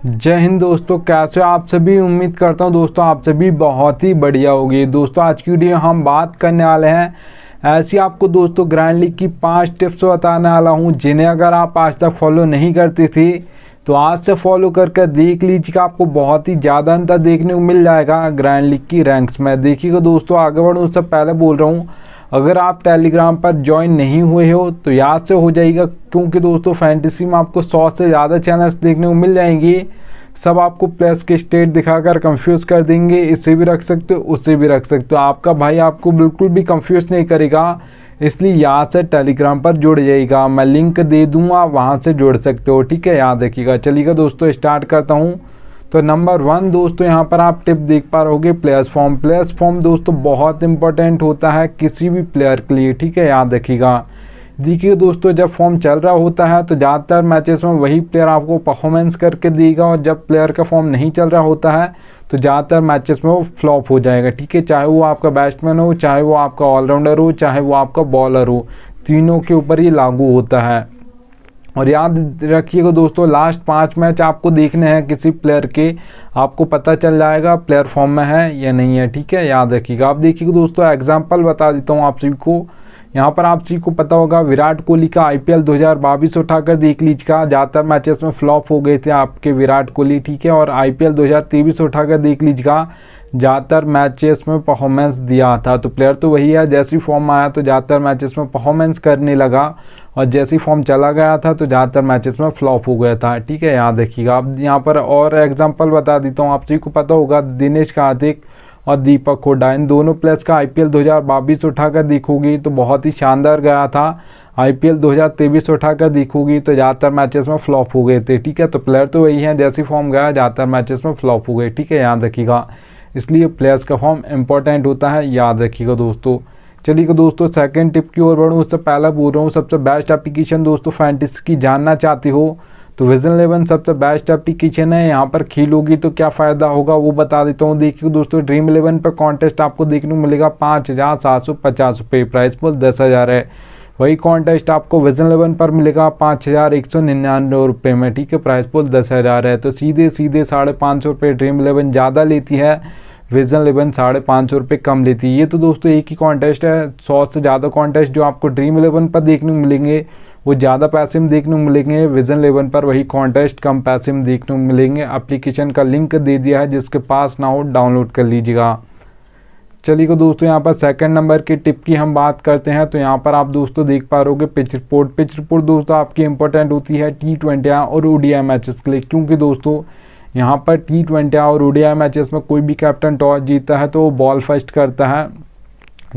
जय हिंद दोस्तों, कैसे हो आप सभी। उम्मीद करता हूं दोस्तों आप सभी बहुत ही बढ़िया होगी। दोस्तों आज की वीडियो हम बात करने वाले हैं ऐसी आपको दोस्तों ग्रैंड लीग की 5 टिप्स बताने वाला हूं, जिन्हें अगर आप आज तक फॉलो नहीं करती थी तो आज से फॉलो करके देख लीजिएगा। आपको बहुत ही ज़्यादा अंतर देखने को मिल जाएगा ग्रैंड लीग की रैंक्स में। देखिएगा दोस्तों, आगे बढ़ूँ उससे पहले बोल रहा हूँ, अगर आप टेलीग्राम पर ज्वाइन नहीं हुए हो तो याद से हो जाइएगा, क्योंकि दोस्तों फैंटेसी में आपको 100 से ज़्यादा चैनल्स देखने को मिल जाएंगे। सब आपको प्लेयर्स के स्टेट दिखाकर कंफ्यूज कर देंगे, इसे भी रख सकते हो उसे भी रख सकते हो। आपका भाई आपको बिल्कुल भी कंफ्यूज नहीं करेगा, इसलिए यहाँ से टेलीग्राम पर जुड़ जाइएगा। मैं लिंक दे दूंगा, वहाँ से जुड़ सकते हो, ठीक है। याद रखिएगा। चलिएगा दोस्तों स्टार्ट करता हूँ। तो नंबर 1 दोस्तों यहाँ पर आप टिप देख पा रहोगे, प्लेयर्स फॉर्म। प्लेयर्स फॉर्म दोस्तों बहुत इंपॉर्टेंट होता है किसी भी प्लेयर के लिए, ठीक है। याद रखिएगा। देखिए दोस्तों, जब फॉर्म चल रहा होता है तो ज़्यादातर मैचेस में वही प्लेयर आपको परफॉर्मेंस करके देगा, और जब प्लेयर का फॉर्म नहीं चल रहा होता है तो ज़्यादातर मैचेस में वो फ्लॉप हो जाएगा, ठीक है। चाहे वो आपका बैट्समैन हो, चाहे वो आपका ऑलराउंडर हो, चाहे वो आपका बॉलर हो, तीनों के ऊपर ये लागू होता है। और याद रखिएगा दोस्तों, लास्ट 5 मैच आपको देखने हैं किसी प्लेयर के, आपको पता चल जाएगा प्लेयर फॉर्म में है या नहीं है, ठीक है। याद रखिएगा। आप देखिएगा दोस्तों, एग्जांपल बता देता हूँ आप सभी को। यहाँ पर आप सभी को पता होगा विराट कोहली का IPL 2022 उठाकर देख लीजिएगा। ज़्यादातर मैचेस में फ्लॉप हो गए थे आपके विराट कोहली, ठीक है। और IPL 2023 उठाकर देख लीजिएगा, ज़्यादातर मैचेस में परफॉर्मेंस दिया था। तो प्लेयर तो वही है, जैसी फॉर्म आया तो ज़्यादातर मैचेस में परफॉर्मेंस करने लगा, और जैसी फॉर्म चला गया था तो ज़्यादातर मैचेस में फ्लॉप हो गया था, ठीक है। याद रखिएगा। अब यहाँ पर और एग्जांपल बता देता हूँ, आप सभी को पता होगा दिनेश कार्तिक और दीपक हुड्डा, इन दोनों प्लेयर्स का IPL 2022 उठाकर देखोगी तो बहुत ही शानदार गया था। IPL 2023 उठाकर देखोगी तो ज़्यादातर मैचेस में फ्लॉप हो गए थे, ठीक है। तो प्लेयर तो वही है, जैसी फॉर्म गया ज़्यादातर मैचेस में फ्लॉप हो गए, ठीक है। याद रखिएगा। इसलिए प्लेयर्स का फॉर्म इंपॉर्टेंट होता है, याद रखिएगा दोस्तों। चलिए दोस्तों सेकंड टिप की ओर बढ़ूँ उससे पहले बोल रहा हूँ, सबसे बेस्ट एप्लीकेशन दोस्तों फैंटेसी की जानना चाहती हो तो विजन 11 सबसे बेस्ट एप्लीकेशन है। यहाँ पर खेलोगी तो क्या फ़ायदा होगा वो बता देता हूँ। देखिए दोस्तों, ड्रीम 11 पर कॉन्टेस्ट आपको देखने को मिलेगा 5,750 रुपये, प्राइस पुल 10,000 है। वही कॉन्टेस्ट आपको विजन 11 पर मिलेगा 5,199 रुपये में, ठीक है। प्राइस पुल 10,000 है। तो सीधे 550 रुपये ड्रीम 11 ज़्यादा लेती है, विजन 11 550 रुपये कम लेती है। ये तो दोस्तों एक ही कॉन्टेस्ट है, 100 से ज़्यादा कॉन्टेस्ट जो आपको ड्रीम 11 पर देखने को मिलेंगे वो ज़्यादा पैसे में देखने को मिलेंगे, विजन 11 पर वही कॉन्टेस्ट कम पैसे में देखने को मिलेंगे। एप्लीकेशन का लिंक दे दिया है, जिसके पास ना हो डाउनलोड कर लीजिएगा। चलिए दोस्तों, यहाँ पर सेकंड नंबर की टिप की हम बात करते हैं। तो यहाँ पर आप दोस्तों देख पा रहोगे पिच रिपोर्ट। पिच रिपोर्ट दोस्तों आपकी इंपॉर्टेंट होती है T20 और ODI मैचेस के लिए, क्योंकि दोस्तों यहाँ पर T20 और ODI मैचेस में कोई भी कैप्टन टॉस जीता है तो वो बॉल फर्स्ट करता है,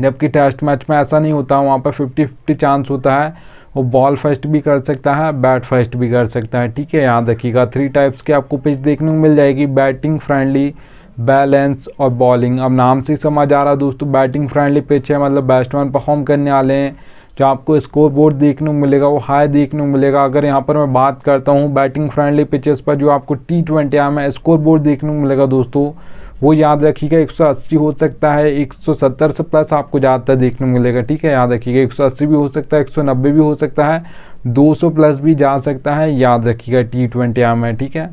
जबकि टेस्ट मैच में ऐसा नहीं होता। वहाँ पर 50-50 चांस होता है, वो बॉल फर्स्ट भी कर सकता है, बैट फर्स्ट भी कर सकता है, ठीक है। याद रखिएगा। 3 टाइप्स के आपको पिच देखने को मिल जाएगी, बैटिंग फ्रेंडली, बैलेंस और बॉलिंग। अब नाम से समझ आ रहा दोस्तों, बैटिंग फ्रेंडली पिच है, मतलब बैट्समैन परफॉर्म करने वाले हैं। जो आपको स्कोर बोर्ड देखने को मिलेगा वो हाई देखने को मिलेगा। अगर यहाँ पर मैं बात करता हूँ बैटिंग फ्रेंडली पिचेस पर जो आपको T20 में स्कोर बोर्ड देखने को मिलेगा दोस्तों, वो याद रखिएगा 180 हो सकता है, 170 से प्लस आपको ज़्यादातर देखने को मिलेगा, ठीक है। याद रखिएगा 180 भी हो सकता है, 190 भी हो सकता है, 200 प्लस भी जा सकता है, याद रखिएगा T20 में, ठीक है।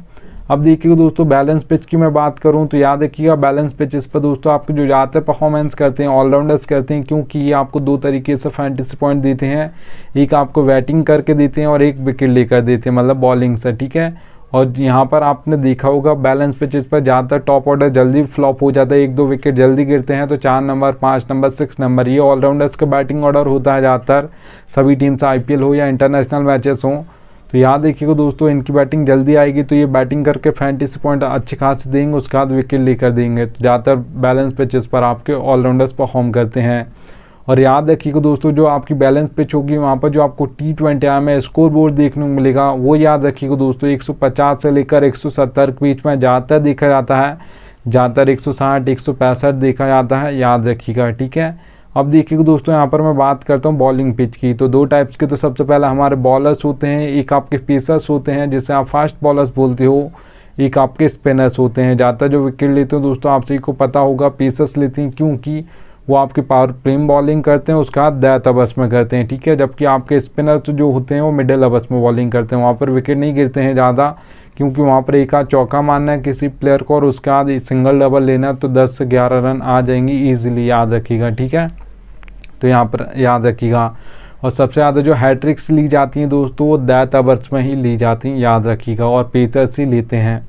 अब देखिएगा दोस्तों, बैलेंस पिच की मैं बात करूं तो याद रखिएगा बैलेंस पिचेस पर दोस्तों आपको जो ज़्यादातर परफॉर्मेंस करते हैं ऑलराउंडर्स करते हैं, क्योंकि ये आपको 2 तरीके से फैंटेसी पॉइंट देते हैं। एक आपको बैटिंग करके देते हैं और एक विकेट लेकर देते हैं, मतलब बॉलिंग से, ठीक है। और यहाँ पर आपने देखा होगा बैलेंस पिचेस पर ज़्यादातर टॉप ऑर्डर जल्दी फ्लॉप हो जाता है, 1-2 विकेट जल्दी गिरते हैं। तो 4 नंबर, 5 नंबर, 6 नंबर ये ऑलराउंडर्स का बैटिंग ऑर्डर होता है ज़्यादातर, सभी टीम से IPL हो या इंटरनेशनल मैचेस हों। तो याद रखिएगा दोस्तों, इनकी बैटिंग जल्दी आएगी तो ये बैटिंग करके फैंटेसी पॉइंट अच्छे खासे देंगे, उसके बाद विकेट लेकर देंगे। तो ज़्यादातर बैलेंस पिचेस पर आपके ऑलराउंडर्स परफॉर्म करते हैं। और याद रखिएगा दोस्तों, जो आपकी बैलेंस पिच होगी वहाँ पर जो आपको T20 में स्कोर बोर्ड देखने को मिलेगा वो याद रखिएगा दोस्तों 150 से लेकर 170 के बीच में ज़्यादातर देखा जाता है, ज़्यादातर 160, 165 देखा जाता है, याद रखिएगा, ठीक है। अब देखिएगा दोस्तों, यहाँ पर मैं बात करता हूँ बॉलिंग पिच की। तो 2 टाइप्स के, तो सबसे पहले हमारे बॉलर्स होते हैं, एक आपके पेसर्स होते हैं जिसे आप फास्ट बॉलर्स बोलते हो, एक आपके स्पिनर्स होते हैं। ज़्यादातर जो विकेट लेते हो दोस्तों आप सभी को पता होगा पेसर्स लेते हैं, क्योंकि वो आपके पावर प्लेइंग बॉलिंग करते हैं, उसके बाद डेथ ओवर्स में करते हैं, ठीक है। जबकि आपके स्पिनर्स जो होते हैं वो मिडिल ओवर्स में बॉलिंग करते हैं, वहाँ पर विकेट नहीं गिरते हैं ज़्यादा, क्योंकि वहाँ पर एक आध चौका मारना है किसी प्लेयर को और उसके बाद सिंगल डबल लेना है, तो 10 से 11 रन आ जाएंगी ईजिली, याद रखिएगा, ठीक है। तो यहाँ पर याद रखिएगा। और सबसे ज़्यादा जो हैट्रिक्स ली जाती हैं दोस्तों वो डेथ ओवर्स में ही ली जाती हैं, याद रखिएगा, और पेसर्स ही लेते हैं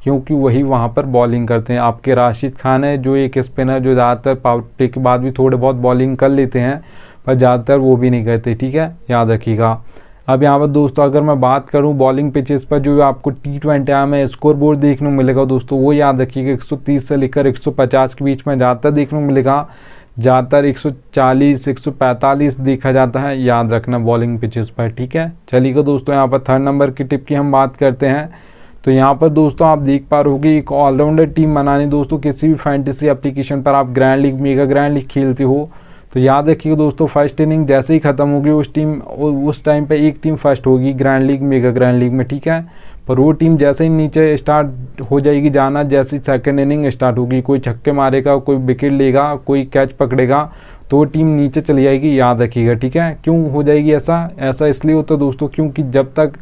क्योंकि वही वहाँ पर बॉलिंग करते हैं। आपके राशिद खान है जो एक स्पिनर जो ज़्यादातर पावर प्ले के बाद भी थोड़े बहुत बॉलिंग कर लेते हैं, पर ज़्यादातर वो भी नहीं करते, ठीक है, याद रखिएगा। अब यहाँ पर दोस्तों अगर मैं बात करूँ बॉलिंग पिचेस पर जो आपको T20 में स्कोर बोर्ड देखने को मिलेगा दोस्तों, वो याद रखिएगा 130 से लेकर 150 के बीच में ज़्यादातर देखने को मिलेगा, ज़्यादातर 140 145 देखा जाता है, याद रखना बॉलिंग पिचेस पर, ठीक है। चलिएगा दोस्तों यहाँ पर थर्ड नंबर की टिप की हम बात करते हैं। तो यहाँ पर दोस्तों आप देख पा रहे होगे एक ऑलराउंडर टीम बनानी दोस्तों, किसी भी फैंटेसी एप्लीकेशन पर आप grand league mega grand league खेलते हो तो याद रखिएगा दोस्तों फर्स्ट इनिंग जैसे ही ख़त्म होगी उस टाइम पे एक टीम फर्स्ट होगी grand league mega grand league में, ठीक है। पर वो टीम जैसे ही नीचे स्टार्ट हो जाएगी जाना, जैसे ही सेकंड इनिंग स्टार्ट होगी, कोई छक्के मारेगा, कोई विकेट लेगा, कोई कैच पकड़ेगा, तो वो टीम नीचे चली जाएगी, याद रखिएगा, ठीक है। क्यों हो जाएगी ऐसा इसलिए होता है दोस्तों क्योंकि जब तक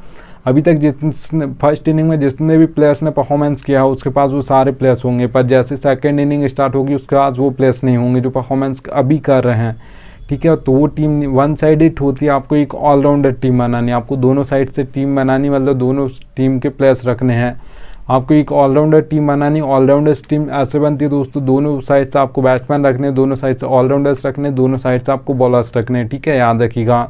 अभी तक जितने फर्स्ट इनिंग में जितने भी प्लेयर्स ने परफॉर्मेंस किया हो उसके पास वो सारे प्लेयर्स होंगे, पर जैसे सेकंड इनिंग स्टार्ट होगी उसके पास वो प्लेयर्स नहीं होंगे जो परफॉर्मेंस अभी कर रहे हैं, ठीक है। तो वो टीम वन साइडेड होती है। आपको एक ऑलराउंडर टीम बनानी, आपको दोनों साइड से टीम बनानी, मतलब दोनों टीम के प्लेयर्स रखने हैं। आपको एक ऑलराउंडर टीम बनानी। ऑलराउंडर टीम ऐसे बनती है दोस्तों, दोनों साइड से आपको बैट्समैन रखने, दोनों साइड से ऑलराउंडर्स रखने, दोनों साइड से आपको बॉलर्स रखने, ठीक है, याद रखिएगा।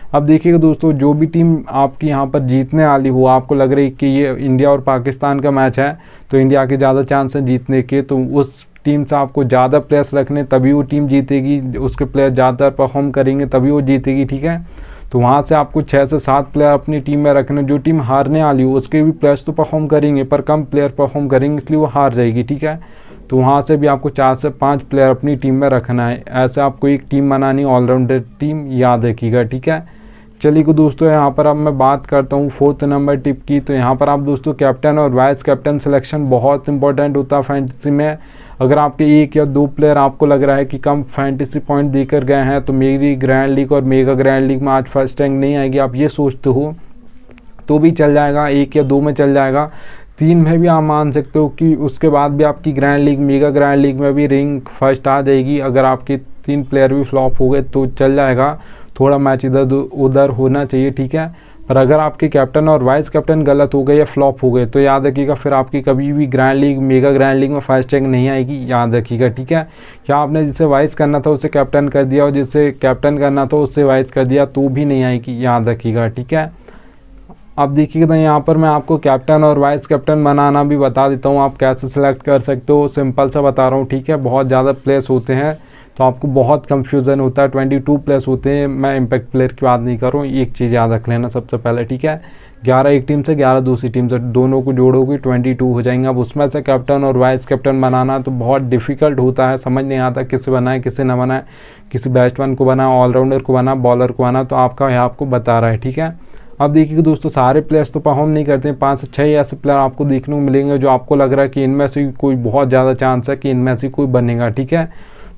अब देखिएगा दोस्तों जो भी टीम आपकी यहाँ पर जीतने वाली हो, आपको लग रही है कि ये इंडिया और पाकिस्तान का मैच है तो इंडिया के ज़्यादा चांस हैं जीतने के, तो उस टीम से आपको ज़्यादा प्लेयर्स रखने तभी वो टीम जीतेगी, उसके प्लेयर ज़्यादा परफॉर्म करेंगे तभी वो जीतेगी, ठीक है। तो वहाँ से आपको 6 से 7 प्लेयर अपनी टीम में रखने। जो टीम हारने वाली हो उसके भी प्लेयर्स तो परफॉर्म करेंगे पर कम प्लेयर परफॉर्म करेंगे इसलिए वो हार जाएगी, ठीक है। तो वहाँ से भी आपको 4 से 5 प्लेयर अपनी टीम में रखना है। ऐसे आपको एक टीम बनानी, ऑलराउंडर टीम, याद रखिएगा, ठीक है। चलिए दोस्तों यहाँ पर अब मैं बात करता हूँ 4th नंबर टिप की। तो यहाँ पर आप दोस्तों कैप्टन और वाइस कैप्टन सिलेक्शन बहुत इंपॉर्टेंट होता है फैंटेसी में। अगर आपके 1 या 2 प्लेयर आपको लग रहा है कि कम फैंटेसी पॉइंट देकर गए हैं तो मेरी ग्रैंड लीग और मेगा ग्रैंड लीग में आज फर्स्ट रैंक नहीं आएगी, आप ये सोचते हो तो भी चल जाएगा, 1 या 2 में चल जाएगा, 3 में भी आप मान सकते हो कि उसके बाद भी आपकी grand league mega grand league में भी रैंक फर्स्ट आ जाएगी। अगर आपके 3 प्लेयर भी फ्लॉप हो गए तो चल जाएगा, थोड़ा मैच इधर उधर होना चाहिए, ठीक है। पर अगर आपके कैप्टन और वाइस कैप्टन गलत हो गए या फ्लॉप हो गए तो याद रखिएगा फिर आपकी कभी भी grand league mega grand league में फर्स्ट रैंक नहीं आएगी, याद रखिएगा, ठीक है। क्या आपने जिसे वाइस करना था उसे कैप्टन कर दिया और जिसे कैप्टन करना था उससे वाइस कर दिया तो भी नहीं आएगी, याद रखिएगा, ठीक है। अब देखिएगा यहाँ पर मैं आपको कैप्टन और वाइस कैप्टन बनाना भी बता देता हूँ, आप कैसे सिलेक्ट कर सकते हो, सिंपल सा बता रहा हूँ, ठीक है। बहुत ज़्यादा प्लेयर्स होते हैं तो आपको बहुत कंफ्यूजन होता है, 22 प्लेयर्स होते हैं, मैं इम्पैक्ट प्लेयर की बात नहीं कर रहा हूँ। एक चीज़ याद रख लेना सबसे पहले, ठीक है। 11 एक टीम से 11 दूसरी टीम से, दोनों को जोड़ोगे 22 हो जाएंगे। अब उसमें से कैप्टन और वाइस कैप्टन बनाना तो बहुत डिफ़िकल्ट होता है, समझ नहीं आता किसे बनाए किसे ना बनाए, किसी बैट्समैन को बना, ऑलराउंडर को बना, बॉलर को बना, तो आपका यहाँ आपको बता रहा है, ठीक है। अब देखिए दोस्तों सारे प्लेयर्स तो परफॉर्म नहीं करते हैं, 5 से 6 ऐसे प्लेयर आपको देखने को मिलेंगे जो आपको लग रहा है कि इनमें से कोई बहुत ज़्यादा चांस है कि इनमें से कोई बनेगा, ठीक है।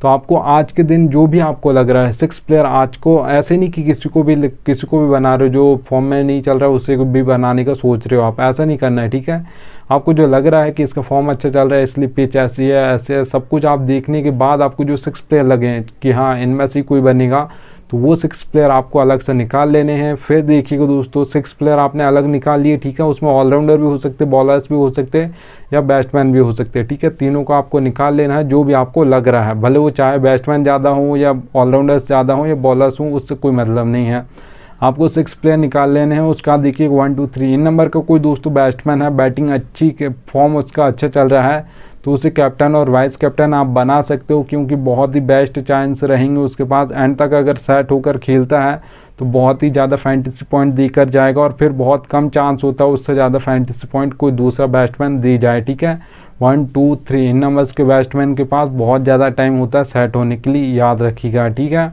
तो आपको आज के दिन जो भी आपको लग रहा है 6 प्लेयर आज को, ऐसे नहीं कि किसी को भी बना रहे हो जो फॉर्म में नहीं चल रहा है उसे भी बनाने का सोच रहे हो, आप ऐसा नहीं करना है, ठीक है। आपको जो लग रहा है कि इसका फॉर्म अच्छा चल रहा है इसलिए पिच ऐसी है ऐसे है, सब कुछ आप देखने के बाद आपको जो 6 प्लेयर लगे हैं कि हाँ इनमें से कोई बनेगा तो वो 6 प्लेयर आपको अलग से निकाल लेने हैं। फिर देखिएगा दोस्तों 6 प्लेयर आपने अलग निकाल लिए, ठीक है। उसमें ऑलराउंडर भी हो सकते, बॉलर्स भी हो सकते या बैट्समैन भी हो सकते हैं, ठीक है। तीनों को आपको निकाल लेना है जो भी आपको लग रहा है, भले वो चाहे बैट्समैन ज़्यादा हो या ऑलराउंडर्स ज़्यादा हो या बॉलर्स हों, उससे कोई मतलब नहीं है। आपको 6 प्लेयर निकाल लेने हैं। उसका देखिए 1 2 3 इन नंबर का कोई दोस्तों बैट्समैन है, बैटिंग अच्छी फॉर्म उसका अच्छा चल रहा है तो उसे कैप्टन और वाइस कैप्टन आप बना सकते हो, क्योंकि बहुत ही बेस्ट चांस रहेंगे उसके पास। एंड तक अगर सेट होकर खेलता है तो बहुत ही ज़्यादा फैंटेसी पॉइंट देकर जाएगा और फिर बहुत कम चांस होता है उससे ज़्यादा फैंटेसी पॉइंट कोई दूसरा बैट्समैन दे जाए, ठीक है। 1 2 3 इन नंबर्स के बैट्समैन के पास बहुत ज़्यादा टाइम होता है सेट होने के लिए, याद रखिएगा, ठीक है।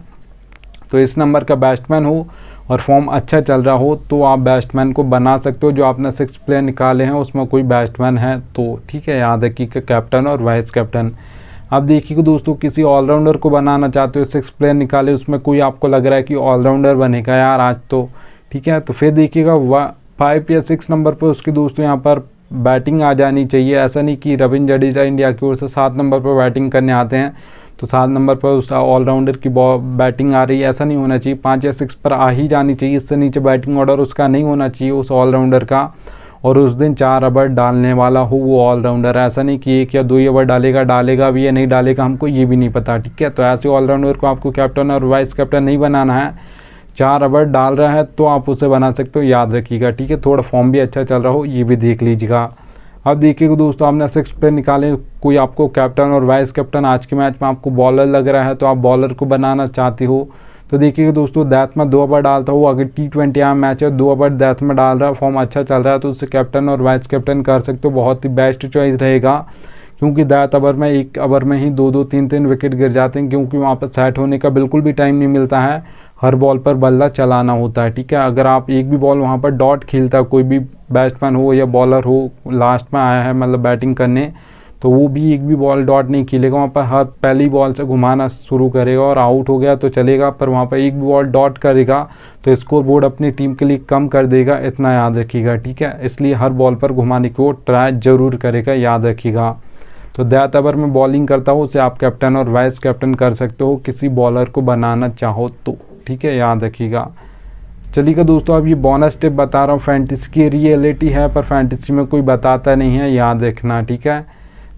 तो इस नंबर का बैट्समैन हो और फॉर्म अच्छा चल रहा हो तो आप बैट्समैन को बना सकते हो। जो आपने 6 प्लेयर निकाले हैं उसमें कोई बैट्समैन है तो ठीक है, याद रखिए कैप्टन और वाइस कैप्टन। अब देखिए दोस्तों किसी ऑलराउंडर को बनाना चाहते हो, 6 प्लेयर निकाले उसमें कोई आपको लग रहा है कि ऑलराउंडर बनेगा यार आज तो, ठीक है। तो फिर देखिएगा 5 या 6 नंबर पर उसकी दोस्तों यहाँ पर बैटिंग आ जानी चाहिए। ऐसा नहीं कि रविंद्र जडेजा इंडिया की ओर से 7 नंबर पर बैटिंग करने आते हैं तो 7 नंबर पर उस ऑलराउंडर की बैटिंग आ रही है, ऐसा नहीं होना चाहिए। 5 या 6 पर आ ही जानी चाहिए, इससे नीचे बैटिंग ऑर्डर उसका नहीं होना चाहिए उस ऑलराउंडर का। और उस दिन 4 ओवर डालने वाला हो वो ऑलराउंडर, ऐसा नहीं कि 1 या 2 ओवर डालेगा भी या नहीं डालेगा हमको ये भी नहीं पता, ठीक है। तो ऐसे ऑलराउंडर को आपको कैप्टन और वाइस कैप्टन नहीं बनाना है। 4 ओवर डाल रहा है तो आप उसे बना सकते हो, याद रखिएगा, ठीक है। थोड़ा फॉर्म भी अच्छा चल रहा हो ये भी देख लीजिएगा। अब देखिएगा दोस्तों, आपने 6 पे निकाले, कोई आपको कैप्टन और वाइस कैप्टन आज के मैच में आपको बॉलर लग रहा है तो आप बॉलर को बनाना चाहते हो तो देखिएगा दोस्तों, दैथ में 2 ओवर डालता हूँ। अगर T20 मैच है 2 ओवर दैथ में डाल रहा है, फॉर्म अच्छा चल रहा है तो उससे कैप्टन और वाइस कैप्टन कर सकते हो, बहुत ही बेस्ट चॉइस रहेगा। क्योंकि दैथ ओवर में 1 ओवर में ही 2-2 3-3 विकेट गिर जाते हैं, क्योंकि वहाँ पर सेट होने का बिल्कुल भी टाइम नहीं मिलता है, हर बॉल पर बल्ला चलाना होता है, ठीक है। अगर आप एक भी बॉल वहाँ पर डॉट खेलता, कोई भी बैट्समैन हो या बॉलर हो लास्ट में आया है मतलब बैटिंग करने, तो वो भी एक भी बॉल डॉट नहीं खेलेगा, वहाँ पर हर पहली बॉल से घुमाना शुरू करेगा और आउट हो गया तो चलेगा, पर वहाँ पर एक भी बॉल डॉट करेगा तो स्कोर बोर्ड अपनी टीम के लिए कम कर देगा, इतना याद रखिएगा, ठीक है। इसलिए हर बॉल पर घुमाने की वो ट्राई जरूर करेगा, याद रखिएगा। तो दैट ओवर में बॉलिंग करता हो उसे आप कैप्टन और वाइस कैप्टन कर सकते हो किसी बॉलर को बनाना चाहो तो, ठीक है, याद रखिएगा। चलिएगा दोस्तों, अब ये बोनस टिप बता रहा हूँ, फैंटेसी की रियलिटी है पर फैंटेसी में कोई बताता नहीं है, याद रखना, ठीक है।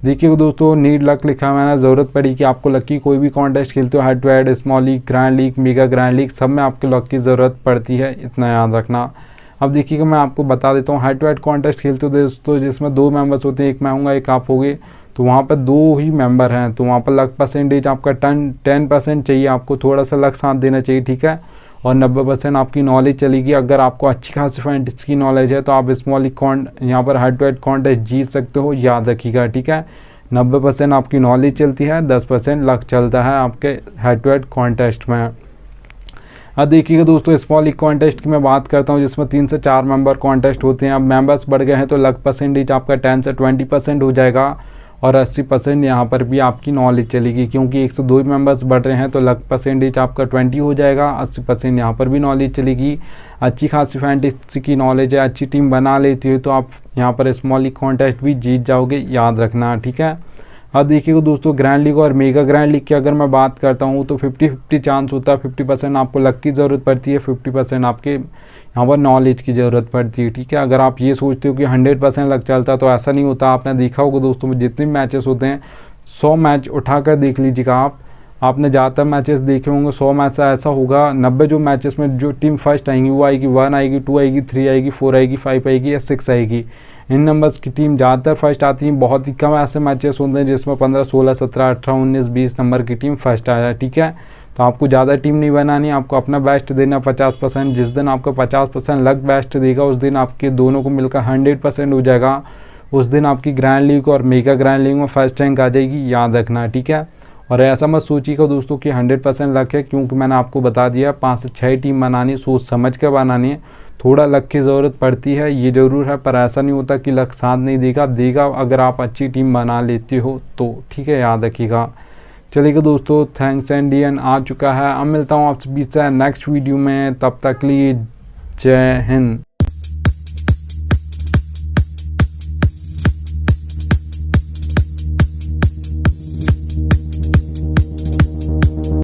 देखिए दोस्तों, नीड लक लिखा हुआ है ना, ज़रूरत पड़ी कि आपको लक की कोई भी कॉन्टेस्ट खेलते हो, head to head, small league, grand league, mega grand league, सब में आपके लक की ज़रूरत पड़ती है, इतना याद रखना। अब देखिएगा मैं आपको बता देता हूँ, हेड टू हेड कॉन्टेस्ट खेलते हो दोस्तों जिसमें 2 मेंबर्स होते हैं, एक मैं हूँगा एक आप होगे, तो वहाँ पर 2 ही मेंबर हैं, तो वहाँ पर लक परसेंटेज आपका 10% चाहिए, आपको थोड़ा सा लक साथ देना चाहिए, ठीक है। और 90% आपकी नॉलेज चलेगी। अगर आपको अच्छी खासी फैंटेसी की नॉलेज है तो आप स्मॉल लीग यहाँ पर हेड टू हेड कॉन्टेस्ट जीत सकते हो, याद रखिएगा, ठीक है। 90% आपकी नॉलेज चलती है, 10% लक चलता है आपके हेड टू हेड कॉन्टेस्ट में। अब देखिएगा दोस्तों, स्मॉल लीग कॉन्टेस्ट की मैं बात करता हूँ जिसमें 3 से 4 मेंबर कॉन्टेस्ट होते हैं। अब मेंबर्स बढ़ गए हैं तो लक परसेंटेज आपका 10 से 20% हो जाएगा और 80% यहाँ पर भी आपकी नॉलेज चलेगी, क्योंकि 102 मेंबर्स बढ़ रहे हैं तो लक परसेंटेज आपका 20 हो जाएगा, 80% यहाँ पर भी नॉलेज चलेगी। अच्छी खासी फैंटेसी की नॉलेज है, अच्छी टीम बना लेती है तो आप यहाँ पर स्मॉल लीग कॉन्टेस्ट भी जीत जाओगे, याद रखना, ठीक है। अब देखिएगा दोस्तों, ग्रैंड लीग और मेगा ग्रैंड लीग की अगर मैं बात करता हूँ तो 50-50 चांस होता है। 50% आपको लक की ज़रूरत पड़ती है, 50% आपके यहाँ पर नॉलेज की ज़रूरत पड़ती है, ठीक है। अगर आप ये सोचते हो कि 100% लक चलता है तो ऐसा नहीं होता। आपने देखा होगा दोस्तों, जितने मैचेस होते हैं 100 मैच उठाकर देख लीजिएगा आपने ज़्यादातर मैचेस देखे होंगे, 100 मैच से ऐसा होगा 90 जो मैचेस में जो टीम फर्स्ट आएंगी वो आएगी 1 आएगी, 2 आएगी, 3 आएगी, 4 आएगी, 5 आएगी या 6 आएगी। इन नंबर्स की टीम ज़्यादातर फर्स्ट आती है। बहुत ही कम ऐसे मैचेस होते हैं जिसमें 15, 16, 17, 18, 19, 20 नंबर की टीम फर्स्ट आया, ठीक है। तो आपको ज़्यादा टीम नहीं बनानी, आपको अपना बेस्ट देना 50%। जिस दिन आपका 50% लक बेस्ट देगा उस दिन आपके दोनों को मिलकर 100% हो जाएगा। उस दिन आपकी ग्रैंड लीग और मेगा ग्रैंड लीग में फर्स्ट रैंक आ जाएगी, याद रखना, ठीक है। और ऐसा मत सोचिएगा दोस्तों कि 100% लक है, क्योंकि मैंने आपको बता दिया 5 से 6 टीम बनानी, सोच समझ कर बनानी है। थोड़ा लक की ज़रूरत पड़ती है, ये ज़रूर है, पर ऐसा नहीं होता कि लक साथ नहीं देगा अगर आप अच्छी टीम बना लेते हो तो, ठीक है, याद रखिएगा। चलिएगा दोस्तों, थैंक्स इंडियन आ चुका है। अब मिलता हूँ आपसे बीच से नेक्स्ट वीडियो में, तब तक लिए जय हिंद।